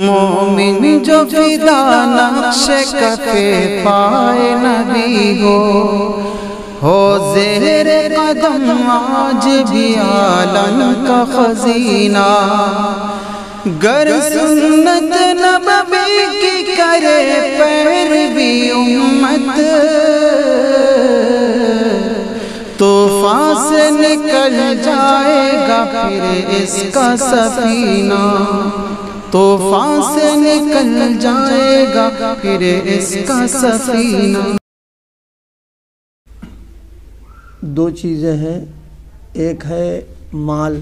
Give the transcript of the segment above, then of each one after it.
مومن جو فدا نقش کفے پائے نبی ہو زیر قدم آج بھی عالم کا خزینہ، گر سنت نبوی کی کرے پیروی امت، طوفان سے نکل جائے گا پھر اس کا سفینہ، طوفان سے نکل جائے گا پھر اس کا سفینہ۔ دو چیزیں ہیں، ایک ہے مال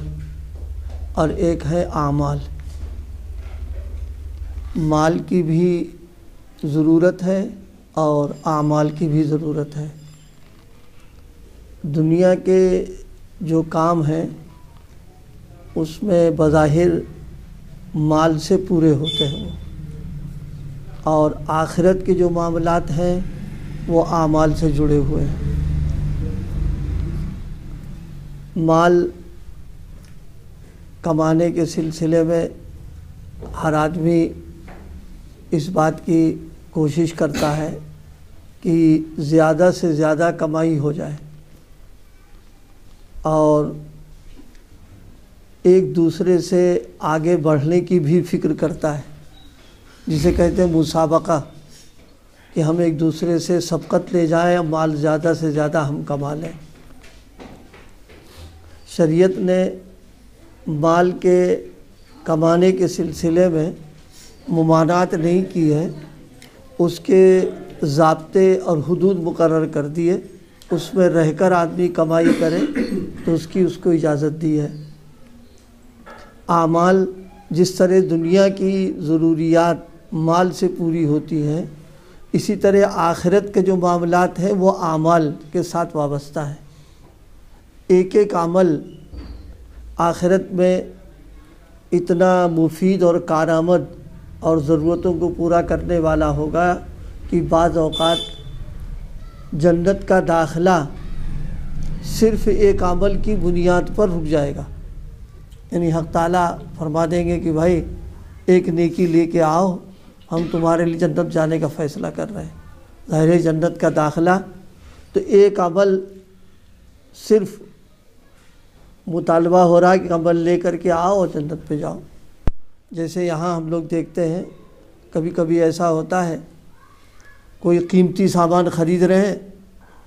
اور ایک ہے اعمال۔ مال کی بھی ضرورت ہے اور اعمال کی بھی ضرورت ہے۔ دنیا کے جو کام ہیں اس میں بظاہر مال سے پورے ہوتے ہیں، اور آخرت کے جو معاملات ہیں وہ اعمال سے جڑے ہوئے ہیں۔ مال کمانے کے سلسلے میں ہر آدمی اس بات کی کوشش کرتا ہے کہ زیادہ سے زیادہ کمائی ہو جائے، اور ایک دوسرے سے آگے بڑھنے کی بھی فکر کرتا ہے، جسے کہتے ہیں مسابقہ، کہ ہم ایک دوسرے سے سبقت لے جائیں اور مال زیادہ سے زیادہ ہم کما لیں۔ شریعت نے مال کے کمانے کے سلسلے میں ممانعت نہیں کی ہے، اس کے ضابطے اور حدود مقرر کر دیے، اس میں رہ کر آدمی کمائی کرے تو اس کو اجازت دی ہے۔ اعمال جس طرح دنیا کی ضروریات مال سے پوری ہوتی ہیں، اسی طرح آخرت کے جو معاملات ہیں وہ اعمال کے ساتھ وابستہ ہیں۔ ایک ایک عمل آخرت میں اتنا مفید اور کارآمد اور ضرورتوں کو پورا کرنے والا ہوگا کہ بعض اوقات جنت کا داخلہ صرف ایک عمل کی بنیاد پر رک جائے گا، یعنی حق تعالیٰ فرما دیں گے کہ بھائی ایک نیکی لے کے آؤ، ہم تمہارے لیے جنت جانے کا فیصلہ کر رہے ہیں۔ ظاہر ہے جنت کا داخلہ تو ایک عمل صرف مطالبہ ہو رہا ہے کہ عمل لے کر کے آؤ اور جنت پہ جاؤ۔ جیسے یہاں ہم لوگ دیکھتے ہیں کبھی کبھی ایسا ہوتا ہے، کوئی قیمتی سامان خرید رہے ہیں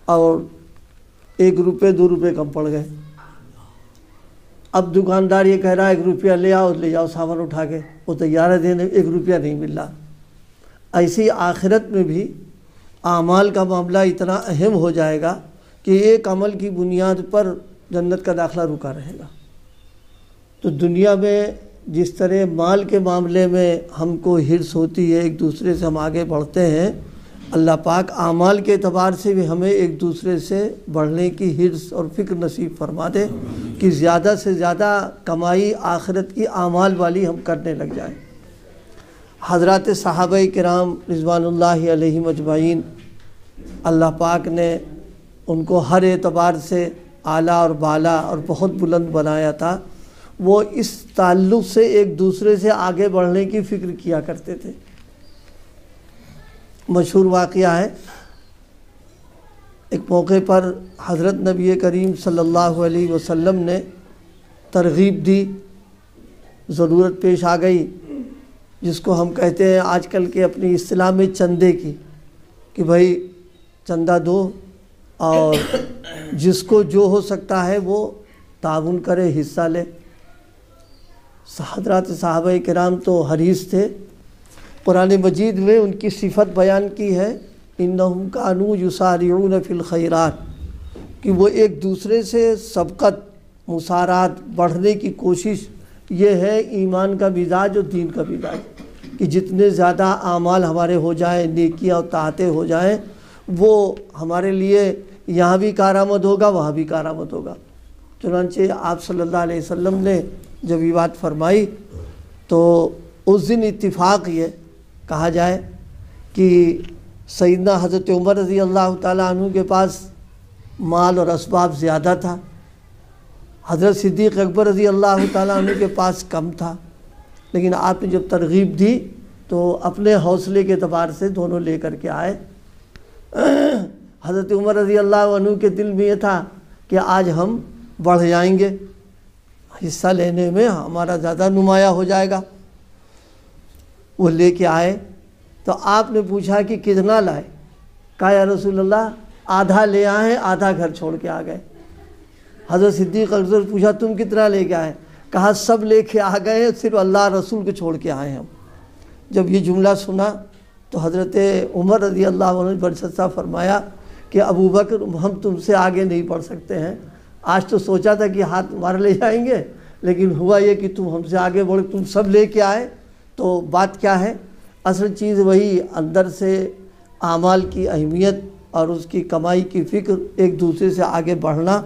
اور 1 روپے 2 روپے کم پڑ گئے، اب دکاندار یہ کہہ رہا ہے 1 روپیہ لے آؤ، لے جاؤ سامان اٹھا کے، وہ تیار ہے دینے، 1 روپیہ نہیں مل رہا۔ ایسی آخرت میں بھی اعمال کا معاملہ اتنا اہم ہو جائے گا کہ ایک عمل کی بنیاد پر جنت کا داخلہ رکا رہے گا۔ تو دنیا میں جس طرح مال کے معاملے میں ہم کو حرص ہوتی ہے، ایک دوسرے سے ہم آگے بڑھتے ہیں، اللہ پاک اعمال کے اعتبار سے بھی ہمیں ایک دوسرے سے بڑھنے کی حرص اور فکر نصیب فرما دے کہ زیادہ سے زیادہ کمائی آخرت کی اعمال والی ہم کرنے لگ جائیں۔ حضرات صحابہ کرام رضوان اللہ علیہم اجمعین، اللہ پاک نے ان کو ہر اعتبار سے اعلیٰ اور بالا اور بہت بلند بنایا تھا۔ وہ اس تعلق سے ایک دوسرے سے آگے بڑھنے کی فکر کیا کرتے تھے۔ مشہور واقعہ ہے، ایک موقع پر حضرت نبی کریم صلی اللہ علیہ وسلم نے ترغیب دی، ضرورت پیش آ گئی، جس کو ہم کہتے ہیں آج کل کے اپنی اصطلاح میں چندے کی، کہ بھائی چندہ دو اور جس کو جو ہو سکتا ہے وہ تعاون کرے، حصہ لے۔ حضرات صحابہ کرام تو حریص تھے۔ قرآن مجید میں ان کی صفت بیان کی ہے، انہم کانوا یسارعون فی الخیرات، کہ وہ ایک دوسرے سے سبقت، مسارعت، بڑھنے کی کوشش، یہ ہے ایمان کا مزاج اور دین کا مزاج، کہ جتنے زیادہ اعمال ہمارے ہو جائیں، نیکیاں اور طاعتیں ہو جائیں، وہ ہمارے لیے یہاں بھی کارآمد ہوگا، وہاں بھی کارآمد ہوگا۔ چنانچہ آپ صلی اللہ علیہ وسلم نے جب یہ بات فرمائی تو اس دن اتفاق یہ کہا جائے کہ سیدنا حضرت عمر رضی اللہ تعالیٰ عنہ کے پاس مال اور اسباب زیادہ تھا، حضرت صدیق اکبر رضی اللہ تعالیٰ عنہ کے پاس کم تھا، لیکن آپ نے جب ترغیب دی تو اپنے حوصلے کے اعتبار سے دونوں لے کر کے آئے۔ حضرت عمر رضی اللہ عنہ کے دل میں یہ تھا کہ آج ہم بڑھ جائیں گے، حصہ لینے میں ہمارا زیادہ نمایاں ہو جائے گا۔ وہ لے کے آئے تو آپ نے پوچھا کہ کتنا لائے؟ کہا یا رسول اللہ آدھا لے آئے، آدھا گھر چھوڑ کے آ گئے۔ حضرت صدیق اکبر پوچھا تم کتنا لے کے آئے؟ کہا سب لے کے آ گئے، صرف اللہ رسول کو چھوڑ کے آئے ہم۔ جب یہ جملہ سنا تو حضرت عمر رضی اللہ عنہ نے برسا فرمایا کہ ابو بکر ہم تم سے آگے نہیں بڑھ سکتے ہیں، آج تو سوچا تھا کہ ہاتھ مار لے جائیں گے، لیکن ہوا یہ کہ تم ہم سے آگے بڑھ، تم سب لے کے آئے۔ تو بات کیا ہے؟ اصل چیز وہی اندر سے اعمال کی اہمیت اور اس کی کمائی کی فکر، ایک دوسرے سے آگے بڑھنا۔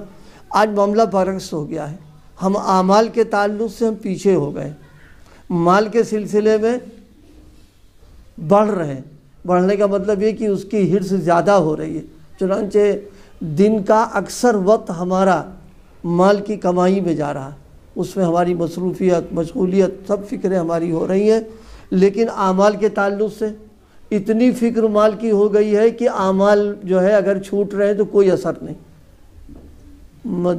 آج معاملہ برعکس ہو گیا ہے، ہم اعمال کے تعلق سے ہم پیچھے ہو گئے، مال کے سلسلے میں بڑھ رہے ہیں۔ بڑھنے کا مطلب یہ کہ اس کی حرص زیادہ ہو رہی ہے، چنانچہ دن کا اکثر وقت ہمارا مال کی کمائی میں جا رہا ہے، اس میں ہماری مصروفیت، مشغولیت، سب فکریں ہماری ہو رہی ہیں۔ لیکن اعمال کے تعلق سے اتنی فکر مال کی ہو گئی ہے کہ اعمال جو ہے اگر چھوٹ رہے ہیں تو کوئی اثر نہیں۔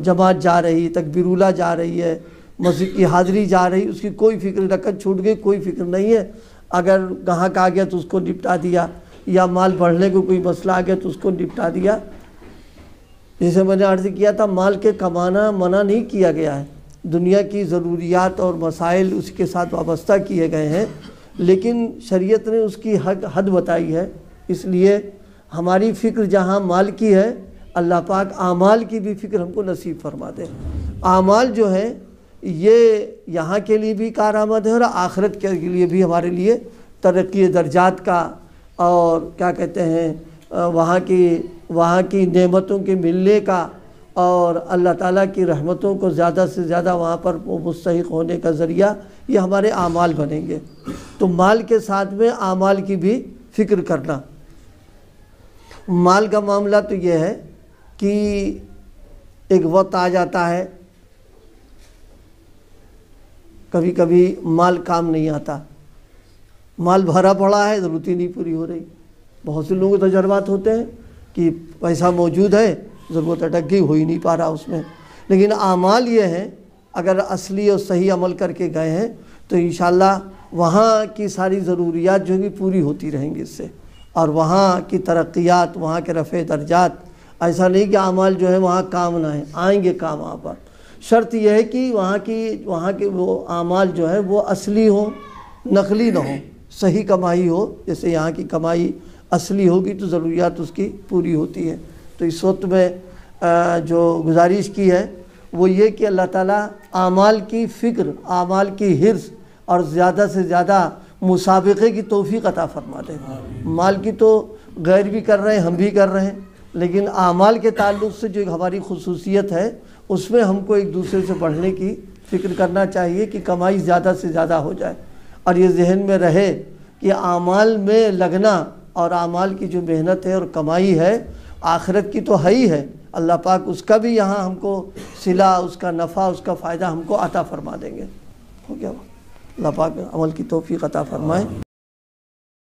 جماعت جا رہی، تکبیر اولیٰ جا رہی ہے، مسجد کی حاضری جا رہی، اس کی کوئی فکر، رکعت چھوٹ گئی کوئی فکر نہیں ہے۔ اگر گاہک آ گیا تو اس کو نپٹا دیا، یا مال بڑھنے کو کوئی مسئلہ آ گیا تو اس کو نپٹا دیا۔ جیسے میں نے عرض کیا تھا، مال کے کمانا منع نہیں کیا گیا ہے، دنیا کی ضروریات اور مسائل اس کے ساتھ وابستہ کیے گئے ہیں، لیکن شریعت نے اس کی حد بتائی ہے۔ اس لیے ہماری فکر جہاں مال کی ہے، اللہ پاک اعمال کی بھی فکر ہم کو نصیب فرما دے۔ اعمال جو ہے یہ یہاں کے لیے بھی کارآمد ہے اور آخرت کے لیے بھی ہمارے لیے ترقی درجات کا، اور کیا کہتے ہیں وہاں کی نعمتوں کے ملنے کا، اور اللہ تعالیٰ کی رحمتوں کو زیادہ سے زیادہ وہاں پر مستحق ہونے کا ذریعہ یہ ہمارے اعمال بنیں گے۔ تو مال کے ساتھ میں اعمال کی بھی فکر کرنا۔ مال کا معاملہ تو یہ ہے کہ ایک وقت آ جاتا ہے کبھی کبھی مال کام نہیں آتا، مال بھرا پڑا ہے، ضرورت ہی نہیں پوری ہو رہی۔ بہت سے لوگوں کے تجربات ہوتے ہیں کہ پیسہ موجود ہے، ضرورت اٹک گئی، ہو ہی نہیں پا رہا اس میں۔ لیکن اعمال یہ ہیں، اگر اصلی اور صحیح عمل کر کے گئے ہیں تو انشاءاللہ وہاں کی ساری ضروریات جو ہیں پوری ہوتی رہیں گی اس سے، اور وہاں کی ترقیات، وہاں کے رفع درجات، ایسا نہیں کہ اعمال جو ہے وہاں کام نہ آئیں گے کام وہاں پر۔ شرط یہ ہے کہ وہاں کے وہ اعمال جو ہے وہ اصلی ہوں، نقلی نہ ہوں، صحیح کمائی ہو۔ جیسے یہاں کی کمائی اصلی ہوگی تو ضروریات اس کی پوری ہوتی ہے۔ تو اس وقت میں جو گزارش کی ہے وہ یہ کہ اللہ تعالیٰ اعمال کی فکر، اعمال کی حرص اور زیادہ سے زیادہ مسابقے کی توفیق عطا فرما دے۔ مال کی تو غیر بھی کر رہے ہیں، ہم بھی کر رہے ہیں، لیکن اعمال کے تعلق سے جو ہماری خصوصیت ہے اس میں ہم کو ایک دوسرے سے بڑھنے کی فکر کرنا چاہیے کہ کمائی زیادہ سے زیادہ ہو جائے، اور یہ ذہن میں رہے کہ اعمال میں لگنا اور اعمال کی جو محنت ہے اور کمائی ہے آخرت کی تو ہے ہی ہے، اللہ پاک اس کا بھی یہاں ہم کو صلہ، اس کا نفع، اس کا فائدہ ہم کو عطا فرما دیں گے۔ ہو گیا؟ اللہ پاک عمل کی توفیق عطا فرمائے۔